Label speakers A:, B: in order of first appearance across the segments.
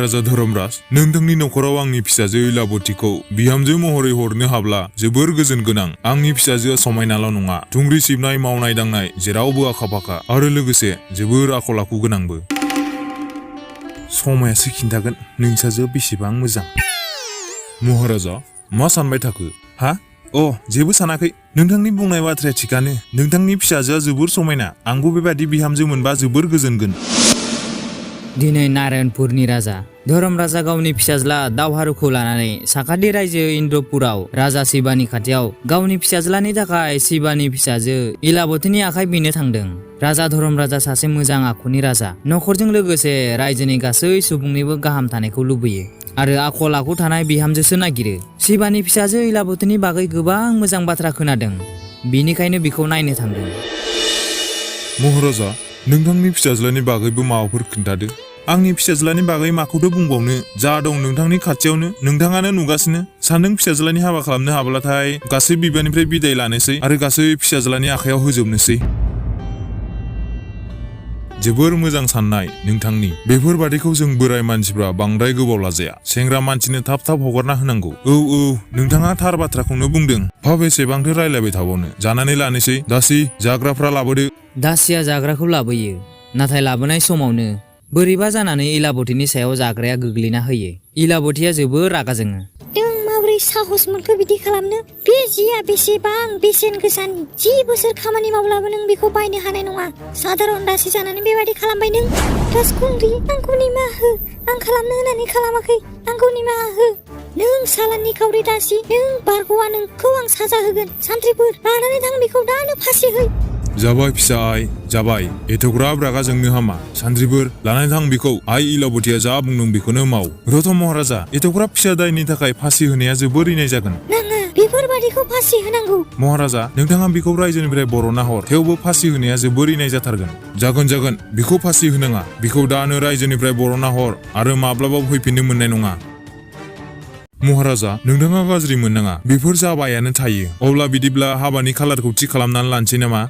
A: महाराजा धर्मराज नोंथांनि नखराव आंनि फिसाजो इलाबतीखौ बिहामजो महरै हरनो हाब्ला जोबोर गोजोन गोनां। आंनि फिसाजोआ समायनाल' नङा, थुंग्रि सिबनाय मावनाय दांनाय जेरावबो आखा-फाखा आरो लोगोसे जोबोर आखल आखु गोनांबो। समायासो खिन्थागोन नोंसाजोआ बेसेबां मोजां। महाराजा मा सानबाय थाखो? हा? जेबो सानाखै। नोंथांनि बुंनाय बाथ्राया थिगानो। नोंथांनि फिसाजोआ जोबोर समायना। आंबो बेबादि बिहामजो मोनबा जोबोर गोजोनगोन।
B: दिनै नारायणपुरनि राजा धर्मराजा गावनि फिसाज्ला दावहारुखौ लानानै साखाथि रायजो इन्द्रपुराव राजा शिबानि खाथियाव गावनि फिसाज्लानि थाखाय शिबानि फिसाजो इलाबतीनि आखाइ बिनो थांदों। राजा धर्मराजा सासे मोजां आखुनि राजा, नखरजों लोगोसे रायजोनि गासै सुबुंनिबो गाहाम थानायखौ लुबैयो आरो आखल आखु थानाय बिहामजोसो नागिरो। शिबानि फिसाजो इलाबतीनि बागै गोबां मोजां बाथ्रा खोनादों, बिनिखायनो बिखौ नायनो थांदों।
A: महाराजा नोंथांनि फिसाज्लानि बागैबो माबाफोर खिन्थादो। आंनि फिसाज्लानि बागै माखौथो बुंबावनो, जा दं नोंथांनि खाथियावनो, नोंथाङानो नुगासिनो। सानदों फिसाज्लानि हाबा खालामनो हाब्लाथाय गासै बिबाननिफ्राय बिदाय लानोसै आरो गासै फिसाज्लानि आखायाव होजोबनोसै। जोबोर मोजां साननाय नोंथांनि। बेफोरबादिखौ जों बोराय मानसिफ्रा बांद्राय गोबाव लाजाया। सेंग्रा मानसिनो थाब थाब हगारना होनांगौ। औ नोंथाङा थार बाथ्राखौनो बुंदों। बेसेबांथो रायलायबाय थाबावनो, जानानै लानोसै। दासि जाग्राफ्रा लाबोदो।
B: दासिया जाग्राखौ लाबोयो, नाथाय लाबोनाय समावनो बोरैबा जानानै इलाबतीनि सायाव जाग्राया गोग्लैना होयो। इलाबतीया जोबोर रागा जोङो।
C: नों माबोरै साहस मोनखो बिदि खालामनो? बे जिया बेसेबां बेसेन गोसानि। 10 बोसोर खामानि मावब्लाबो नों बेखौ बायनो हानाय नङा। साधारन दासि जानानै बेबादि खालामबाय नों। राजकुंग्रि, आंखौ निमाहा हो। आं खालामनो होननानै खालामाखै। आंखौ निमाहा हो। नों साला निखावरि दासि। नों बारग'आ, नोंखौ आं साजा होगोन। सान्थ्रिफोर, लानानै थां बेखौ दानो फासि हो।
A: जाबाय फिसा आइ, जाबाय। एथ'ग्राब रागा जोंनो हामा। सानथ्रिफोर, लानानै थां बिखौ। आइ इलाबतीया जा बुंदों बेखौनो माव। रथ' महाराजा, एथ'ग्राब फिसा दायनि थाखाय फासि होनाया जोबोर इनाय जागोन।
C: नाङा, बेफोरबादिखौ फासि होनांगौ।
A: महाराजा, नोंथाङा बिखौ रायजोनिफ्राय बर'ना हर। थेवबो फासि होनाया जोबोर इनाय जाथारगोन। जागोन। बिखौ फासि होनाङा। बिखौ दानो रायजोनिफ्राय बर'ना हर आरो माब्लाबाबो फैफिननो मोननाय नङा। महाराजा, नोंथाङा गाज्रि मोननाङा। बेफोर जाबायानो थायो। अब्ला बिदिब्ला हाबानि खालारखौ थि खालामनानै लानोसै नामा?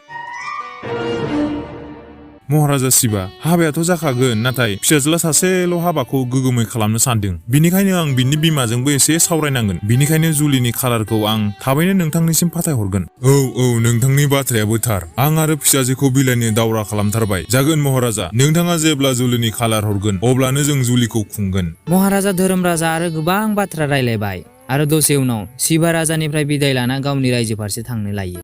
A: महाराजा शिबा, हाबायाथ' जाखागोन, नाथाय फिसाज्ला सासेल' हाबाखौ गोगोमै खालामनो सानदों। बिनिखायनो आं बिनि बिमाजोंबो एसे सावरायनांगोन। बिनिखायनो जुलिनि खालारखौ आं थाबैनो नोंथांनिसिम फाथायहरगोन। औ नोंथांनि बाथ्रायाबो थार। आं आरो फिसाजोखौ बिलाइनो दावरा खालामथारबाय। जागोन महाराजा, नोंथाङा जेब्ला जुलिनि खालार हरगोन अब्लानो जों जुलिखौ खुंगोन।
B: महाराजा धर्मराजा आरो गोबां बाथ्रा रायलायबाय आरो दसे उनाव शिबा राजानिफ्राय बिदाय लाना गावनि रायजो फारसे थांनो लायो।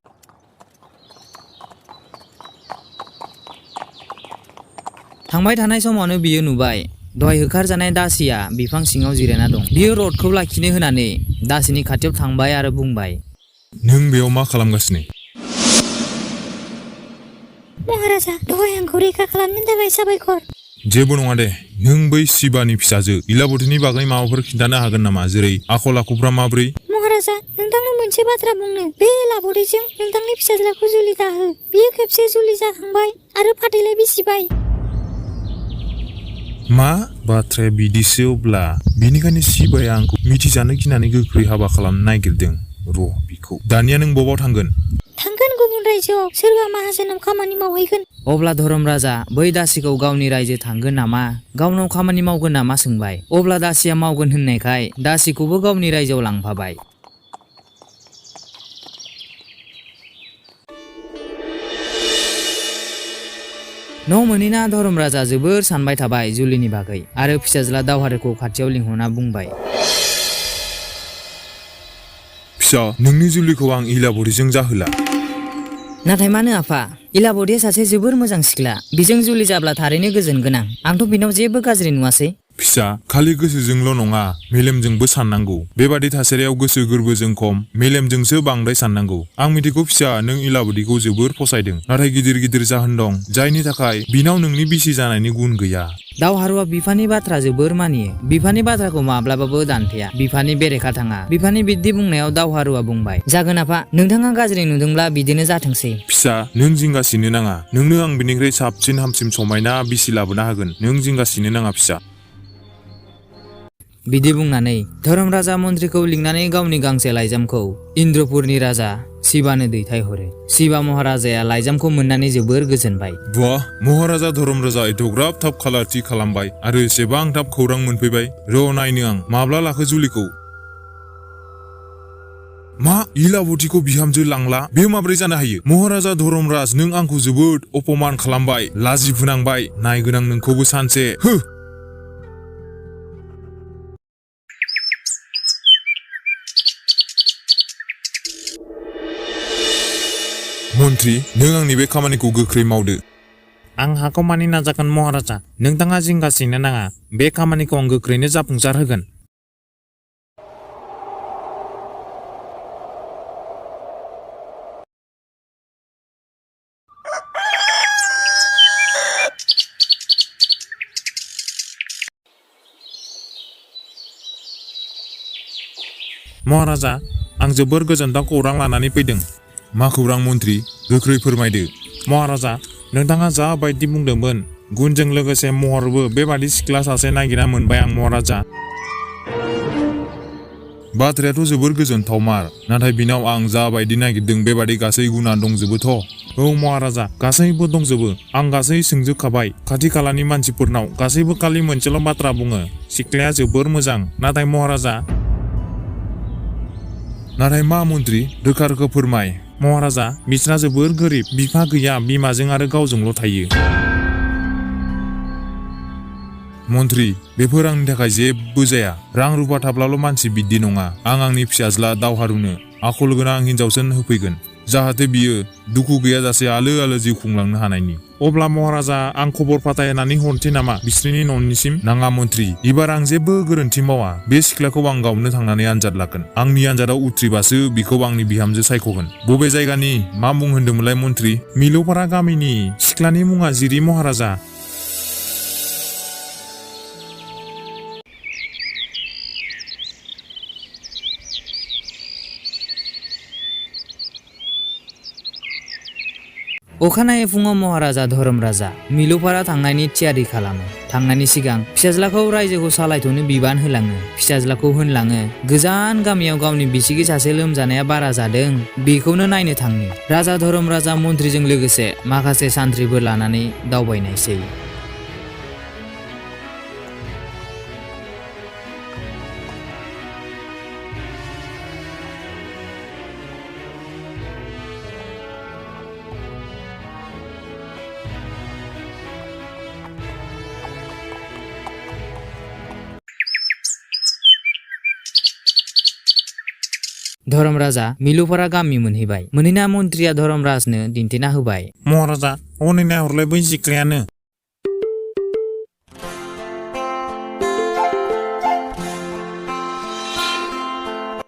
B: थांबाय थानाय समावनो बियो नुबाय दहाय होखारजानाय दासिया बिफां सिङाव जिरायना दं। बियो रथखौ लाखिनो होनानै दासिनि खाथियाव थांबाय आरो बुंबाय,
A: नों बेयाव मा खालामगासिनो?
C: महाराजा, दहाय आंखौ रैखा खालामनो थाखाय साबायखर।
A: जेबो नङा दे। नों बै शिबानि फिसाजो इलाबतीनि बागै माबाफोर खिन्थानो हागोन नामा? जेरै आखल आखुफ्रा माब्रै?
C: महाराजा, नोंथांनो मोनसे बाथ्रा बुंनो। बे इलाबतीजों नोंथांनि फिसाज्लाखौ जुलि दाहो। बियो खेबसे जुलि जाखांबाय आरो फाथैलाय बिसिबाय।
A: मा? बाथ्राया बिदिसो अब्ला। बेनिखायनो शिबाया आंखौ मिथिजानो गिनानै गोख्रै हाबा खालामनो नागिरदों। बिखौ दानिया नों बबाव थांगोन?
C: थांगोन गुबुन रायजोआव। सोरबा माहाजोनाव खामानि मावहैगोन।
B: अब्ला धर्मराजा बै दासिखौ गावनि रायजो थांगोन नामा, गावनाव खामानि मावगोन नामा सोंबाय। अब्ला दासिया मावगोन होननायखाय दासिखौबो गावनि रायजोआव लांफाबाय। न' मोनैना धर्मराजा जोबोर सानबाय थाबाय जुलिनि बागै आरो फिसाज्ला दावहारुखौ खाथियाव लिंहरना बुंबाय,
A: फिसा, नोंनि जुलिखौ आं इलाबतीजों जाहोला।
B: नाथाय मानो आफा? इलाबतीया सासे जोबोर मोजां सिख्ला। बिजों जुलि जाब्ला थारैनो गोजोन गोनां। आंथ' बिनाव जेबो गाज्रि नुवासै।
A: फिसा, खालि गोसोजोंल' नङा, मेलेमजोंबो साननांगौ। बेबादि थासारियाव गोसो गोरबोजों खम, मेलेमजोंसो बांद्राय साननांगौ। आं मिथिगौ फिसा, नों इलाबतीखौ जोबोर फसायदों। नाथाय गिदिर जाहोन दं, जायनि थाखाय बिनाव नोंनि बिसि जानायनि गुन गैया।
B: दावहारुवा बिफानि बाथ्रा जोबोर मानियो। बिफानि बाथ्राखौ माब्लाबाबो दानथेया, बिफानि बेरेखा थाङा। बिफानि बिदि बुंनायाव दावहारुवा बुंबाय, जागोन आफा, नोंथाङा गाज्रि नुदोंब्ला बिदिनो जाथोंसै।
A: फिसा, नों जिंगासिनो नाङा। नोंनो आं बिनिख्रुइ साबसिन हामसिन समायना बिसि लाबोना होगोन। नों जिंगासिनो नाङा फिसा।
B: बिदि बुंनानै धर्मराजा मन्थ्रिखौ लिंनानै गावनि गांसे लाइजामखौ इन्द्रपुरनि राजा शिबानो दैथायहरो। शिबा महाराजाया लाइजामखौ मोननानै जोबोर गोजोनबाय।
A: वाह, महाराजा धर्मराजा एथ'ग्राब थाब खालारथि खालामबाय आरो एसेबां थाब खौरां मोनफैबाय। र' नायनो आं माब्ला लाखो जुलिखौ। मा इलाबतीखौ बिहामजो लांला? बे माब्रै जानो हायो? महाराजा धर्मराज, नों आंखौ जोबोद अपमान खालामबाय, लाजि फोनांबाय। नायगोन आं नोंखौबो सानसे। हो। मन्त्रि, नों आंनि बे खामानिखौ गोख्रै मावदो।
D: आं हागौमानि नाजागोन महाराजा। नोंथाङा जिंगासिनो नाङा। बे खामानिखौ आं गोख्रैनो जाफुंसार होगोन। महाराजा, आं जोबोर गोजोनथाव खौरां लानानै फैदों।
A: मा खौरां मन्त्रि? गोख्रै फोरमायदो।
D: महाराजा, नोंथाङा जा बायदि बुंदोंमोन, गुनजों लोगोसे महरबो बेबादि सिख्ला सासे नागिरना मोनबाय आं महाराजा।
A: बाथ्रायाथ' जोबोर गोजोनथावमार, नाथाय बिनाव आं जा बायदि नागिरदों बेबादि गासै गुना दंजोबोथ'।
D: औ महाराजा, गासैबो दंजोबो। आं गासै सोंजोबखाबाय। खाथि खालानि मानसिफोरनाव गासैबो खालि मोनसेल' बाथ्रा बुङो, सिख्लाया जोबोर मोजां। नाथाय महाराजा।
A: नाथाय मा मन्त्रि? रोखा रोखा फोरमाय।
D: महाराजा, बिसोरहा जोबोर गोरिब। बिफा गैया, बिमाजों आरो गावजोंल' थायो।
A: मन्त्रि, बेफोर आंनि थाखाय जेबो जाया। रां रुफा थाब्लाल' मानसि बिदि नङा। आं आंनि फिसाज्ला दावहारुनो आखल गोनां हिनजावसो होफैगोन, जाहाथे बियो दुखु गैयाजासे आलो आलो जिउ खुंलांनो हानायनि।
D: अब्ला महाराजा, आं खबर फाथायनानै हरनोसै नामा बिसोरनि न'निसिम?
A: नाङा मन्त्रि, एबार आं जेबो गोरोन्थि मावा। बे सिख्लाखौ आं गावनो थांनानै आनजाद लागोन। आंनि आनजादाव उथ्रिबासो बिखौ आंनि बिहामजो सायख'गोन। बबे जायगानि? मा मुं होन्दोंमोनलाय मन्त्रि?
D: मिलौपारा गामिनि। सिख्लानि मुङा जिरि महाराजा।
B: अखानायै फुङाव महाराजा धर्मराजा मिलौपारा थांनायनि थियारि खालामो। थांनायनि सिगां फिसाज्लाखौ रायजोखौ सालायथ'नो बिबान होलाङो। फिसाज्लाखौ होनलाङो, गोजान गामियाव गावनि बिसिगि सासे लोमजानाया बारा जादों, बेखौनो नायनो थांनि। राजा धर्मराजा मन्थ्रिजों लोगोसे माखासे सान्थ्रिफोर लानानै दावबायनायसै। धर्मराजा मिलौपारा गामि मोनहैबाय। मोनहैना मन्थ्रिया धर्मराजनो दिन्थिना होबाय।
D: महाराजा, हनै नायहरलाय बै सिख्लायानो।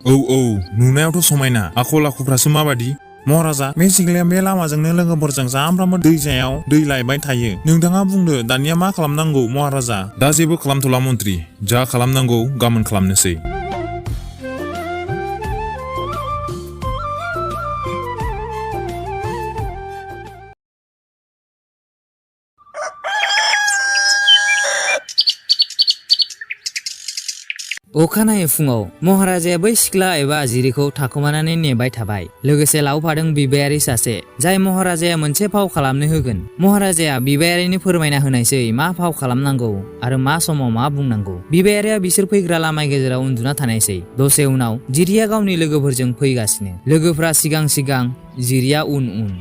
A: औ, नुनायावथ' समायना। आखल आखुफ्रासो माबादि?
D: महाराजा, बे सिख्लाया बे लामाजोंनो लोगोफोरजों सानफ्रामबो दैसायाव दै लायबाय थायो। नोंथाङा बुंदो दानिया मा खालामनांगौ महाराजा?
A: दा जेबो खालामथ'ला मन्त्रि। जा खालामनांगौ गाबोन खालामनोसै।
B: अखानायै फुङाव महाराजाया बै सिख्ला एबा जिरिखौ थाखोमानानै नेबाय थाबाय। लोगोसे लावफादों बिबायारि सासे, जाय महाराजाया मोनसे फाव खालामनो होगोन। महाराजाया बिबायारिनो फोरमायना होनायसै मा फाव खालामनांगौ आरो मा समाव मा बुंनांगौ। बिबायारिया बिसोर फैग्रा लामा गेजेराव उन्दुना थानायसै। दसे उनाव जिरिया गावनि लोगोफोरजों फैगासिनो। लोगोफ्रा सिगां सिगां, जिरिया उन उन।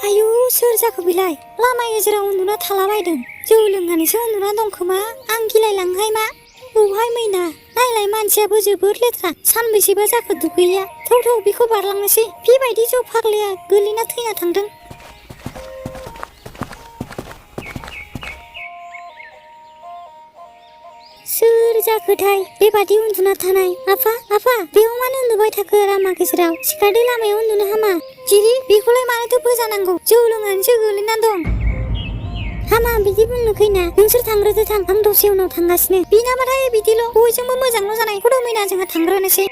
C: आयु, सोर जाखो बिलाय? लामा गेजेराव उन्दुना थालाबायदों। जौ लोंनानैसो उन्दुना दं खोमा। आं गिलायलाङोहाय मा। औहाय मैना, नायलाय मानसियाबो जोबोर लेथ्रा। सानबैसेबा जाखो दुगैया। थौ बेखौ बारलांनोसै। बेबायदि जौ फाग्लाया गोलैना थैना थांदों। सोर जाखोथाय बेबादि उन्दुना थानाय? आफा, बेयाव मानो उन्दुबाय थाखो लामा गेजेराव? सिखारदो, लामायाव उन्दुनो हामा। जिरि, बेखौलाय मानोथो फोजानांगौ? जौ लोंनानैसो गोलैना दं। हामा बिदि बुंनो खैना। नोंसोर थांग्रोदो थां, आं दसे उनाव थांगासिनो। बिनाबाथाय बिदिल', बयजोंबो मोजांल' जानाय। मैना जोंहा थांग्रोनोसै।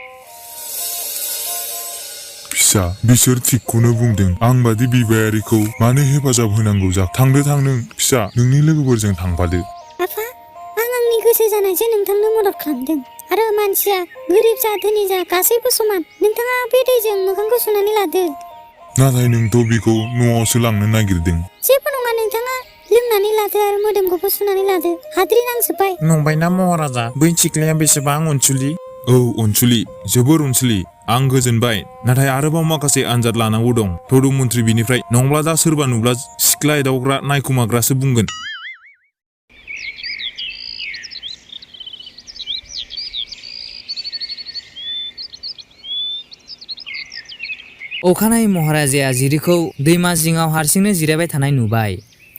A: फिसा, बिसोर थिगखौनो बुंदों। आं बादि बिबायारिखौ मानो हेफाजाब होनांगौ जा? थांदो थां नों फिसा, नोंनि लोगोफोरजों थांफादो।
C: आफा, आं आंनि गोसो जानायसो नोंथांनो मदद खालामदों। आरो मानसिया गोरिब जा धोनि जा गासैबो समान नोंथाङा बे दैजों मोखांखौ सुनानै लादो
A: नाथाय नोंथ' बिखौ न'आवसो लांनो नागिरदों
C: जेबो नङा नोंथाङा लोंनानै लादो आरो मोदोमखौबो सुनानै लादो हाद्रि नांजोब्बाय
D: नंबायना महाराजा बै सिख्लाया बेसेबां अनसुलि
A: औ अनसुलि जोबोर अनसुलि आं गोजोनबाय नाथाय आरोबाव माखासे आनजाद लानांगौ दं धोरोम मन्थ्रि बिनिफ्राय नङाब्ला दा सोरबा नुब्ला सिख्ला एदावग्रा नायखुमाग्रासो बुंगोन
B: अखानायै महाराजाया जिरिखौ दैमा जिङाव हारसिंनो जिरायबाय थानाय नुबाय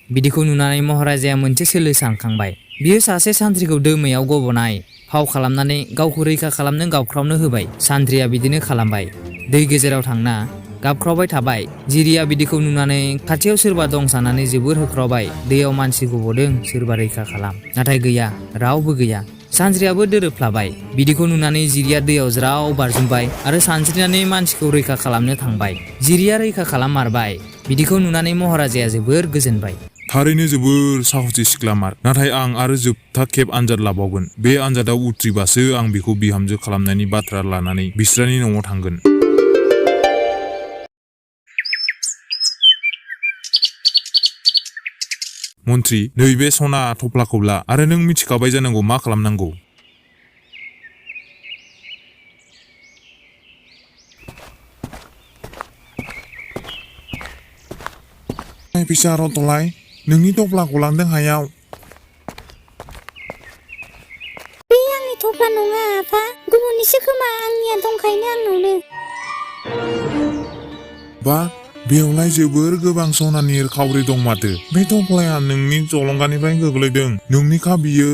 B: बिदिखौ नुनानै महाराजाया मोनसे सोलो सानखांबाय बियो सासे सान्थ्रिखौ दैमायाव गबनाय फाव खालामनानै गावखौ रैखा खालामनो गाबख्रावनो होबाय सान्थ्रिया बिदिनो खालामबाय दै गेजेराव थांना गाबख्रावबाय थाबाय जिरिया बिदिखौ नुनानै खाथियाव सोरबा दं साननानै जोबोर होख्रावबाय दैयाव मानसि गबदों सोरबा रैखा खालाम नाथाय गैया रावबो गैया सानस्रियाबो दोरोदफ्लाबाय बिदिखौ नुनानै जिरिया दैयाव ज्राव बारजुमबाय आरो सानस्रिनानै मानसिखौ रैखा खालामनो थांबाय जिरिया रैखा खालाममारबाय बिदिखौ नुनानै महाराजाया जोबोर गोजोनबाय
A: थारैनो जोबोर साहसि सिख्लामार नाथाय आं आरो जोबथा खेब आनजाद लाबावगोन बे आनजादाव उथ्रिबासो आं बिखौ बिहामजो खालामनायनि बाथ्रा लानानै बिस्रानि न'आव थांगोन मन्थ्रि नैबे सना थफ्लाखौ ला आरो नों मिथिखाबाय जानांगौ मा खालामनांगौ
D: फिसा रतलाय नोंनि थफ्लाखौ लांदों हायाव
C: बे आंनि थफ्ला नङा आफा गुबुननिसो खोमा आंनिया दंखायोनो आंनावनो
A: बा बेवलाय जोबोर गोबां सनानि खावरि दं माथो बे थफ्लाया नोंनि जलंगानिफ्राय गोग्लैदों नोंनिखा बियो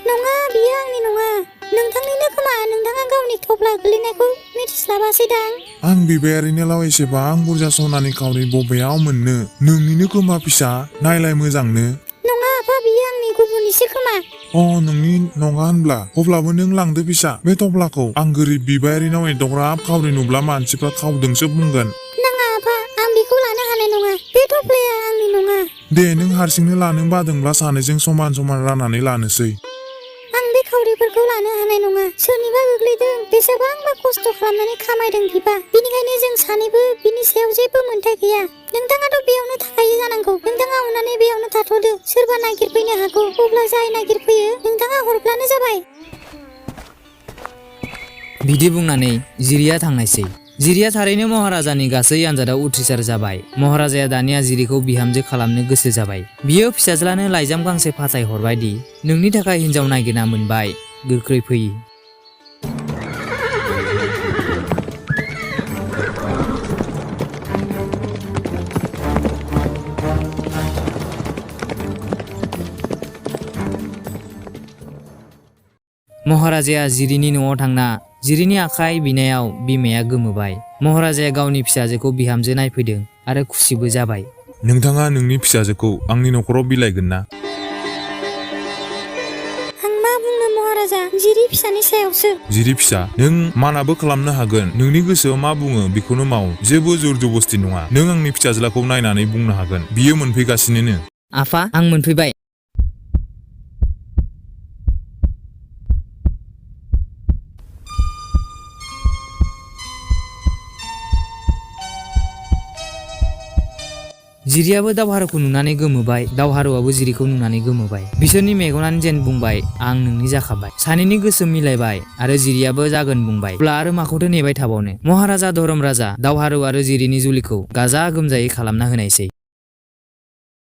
C: नङा बियो आंनि नङा नोंथांनिनो खोमा नोंथाङा गावनि थफ्ला गोलैनायखौ मिथिस्लाबासै दां
A: आं बिबायारिनोलाव एसेबां बुरजा सनानि खावरि बबेयाव मोननो नोंनिनो खोमा फिसा नायलाय मोजांनो
C: नङा आफा बियो आंनि गुबुननिसो खोमा
A: नोंनि नङा होनब्ला अब्लाबो नों लांदो फिसा बे थफ्लाखौ आं गोरिब बिबायारिनाव एदग्राब खावरि नुब्ला मानसिफ्रा खावदोंसो बुंगोन
C: नाङा आफा आं बेखौ लानो हानाय नङा बे थफ्लाया आंनि नङा
A: दे नों हारसिंनो लानो बादोंब्ला सानैजों समान समान राननानै लानोसै
C: आं बे खावरिफोरखौ लानो हानाय नङा सोरनिबा गोग्लैदों बेसेबांबा खस्थ' खालामनानै खामायदों बिबा बिनिखायनो जों सानैबो बिनि सायाव जेबो मोन्थाय गैया नोंथाङाथ' बेयावनो थाखायो जानांगौ नोंथाङा अननानै बेयावनो थाथ'दो सोरबा नागिरफैनो हागौ अब्ला जाय नागिरफैयो नोंथाङा हरब्लानो जाबाय
B: बिदि बुंनानै जिरिया थांनायसै जिरिया थारैनो महाराजानि गासै आनजादाव उथ्रिसार जाबाय महाराजाया दानिया जिरिखौ बिहामजो खालामनो गोसो जाबाय बियो फिसाज्लानो लाइजाम गांसे फाथाय हरबायदि नोंनि थाखाय हिनजाव नागिरना मोनबाय गोख्रै फै महाराजाया जिरिनि न'आव थांना जिरिनि आखाइ बिनायाव बिमाया गोमोबाय महाराजाया गावनि फिसाजोखौ बिहामजो नायफैदों आरो खुसिबो जाबाय
A: नोंथाङा नोंनि फिसाजोखौ आंनि न'खराव बिलाइगोन ना
C: आं मा बुंनो महाराजा जिरि फिसानि सायावसो
A: जिरि फिसा नों मानाबो खालामनो हागोन नोंनि गोसोआव मा बुङो बेखौनो माव जेबो जर जबस्ति नङा नों आंनि फिसाज्लाखौ नायनानै बुंनो हागोन बियो मोनफैगासिनो
B: आफा आं मोनफैबाय जिरियाबो दावहारुखौ नुनानै गोमोबाय दावहारुआबो जिरिखौ नुनानै गोमोबाय बिसोरनि मेगनानो जेन बुंबाय आं नोंनि जाखाबाय सानैनि गोसो मिलायबाय आरो जिरियाबो जागोन बुंबाय अब्ला आरो माखौथो नेबाय थाबावनो महाराजा धरम राजा दावहारु आरो जिरिनि जुलिखौ गाजा गोमजायै खालामना होनायसै